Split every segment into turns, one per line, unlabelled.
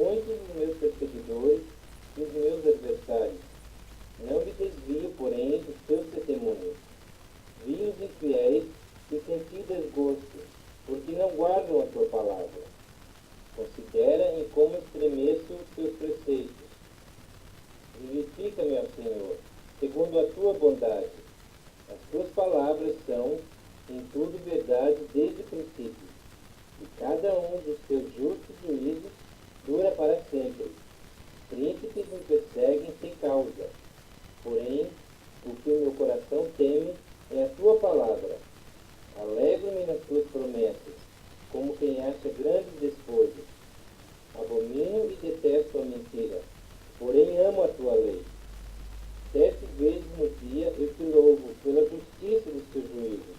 muitos dos meus perseguidores e os meus adversários. Não me desvio, porém, dos teus testemunhos. Vi os infiéis e senti desgosto, porque não guardam a tua palavra. Considera em como estremeço os teus preceitos. Vivifica-me, ó Senhor, segundo a tua bondade. As tuas palavras são, em tudo, verdade desde o princípio. E cada um dos teus justos juízos dura para sempre. Príncipes me perseguem sem causa. Porém, o que o meu coração teme é a tua palavra. Alegro-me nas tuas promessas, como quem acha grandes despojos. Abomino e detesto a mentira, porém amo a tua lei. 7 vezes no dia eu te louvo pela justiça dos teus juízos.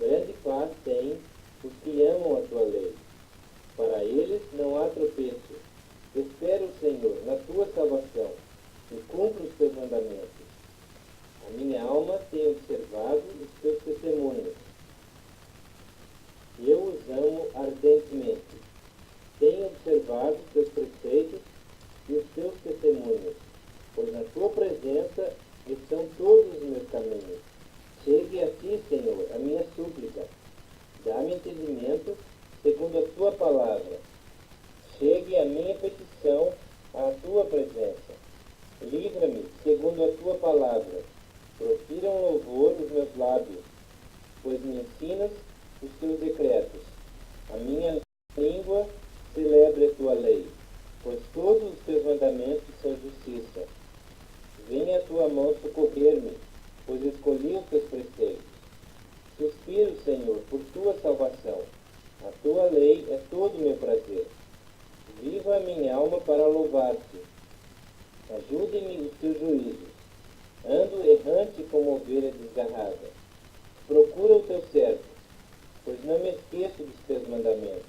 Grande paz têm os que amam a tua lei. Para eles não há tropeço. Espero, Senhor, na tua salvação e cumpro os teus mandamentos. A minha alma tem observado os teus testemunhos. Eu os amo ardentemente. Tenho observado os teus preceitos e os teus testemunhos, pois na tua presença estão todos os meus caminhos. Chegue a ti, Senhor, a minha súplica. Dá-me entendimento segundo a tua palavra. Chegue a minha petição à tua presença. Livra-me segundo a tua palavra. Profiram louvor os meus lábios, pois me ensinas os teus decretos. A minha língua celebre a tua lei, pois todos os teus mandamentos são justiça. Venha a tua mão socorrer-me, pois escolhi os teus preceitos. Suspiro, Senhor, por tua salvação. A tua lei é todo o meu prazer. Viva a minha alma para louvar-te. Ajude-me os teus juízos. Ando errante como ovelha desgarrada. Procura o teu servo, pois não me esqueço dos teus mandamentos.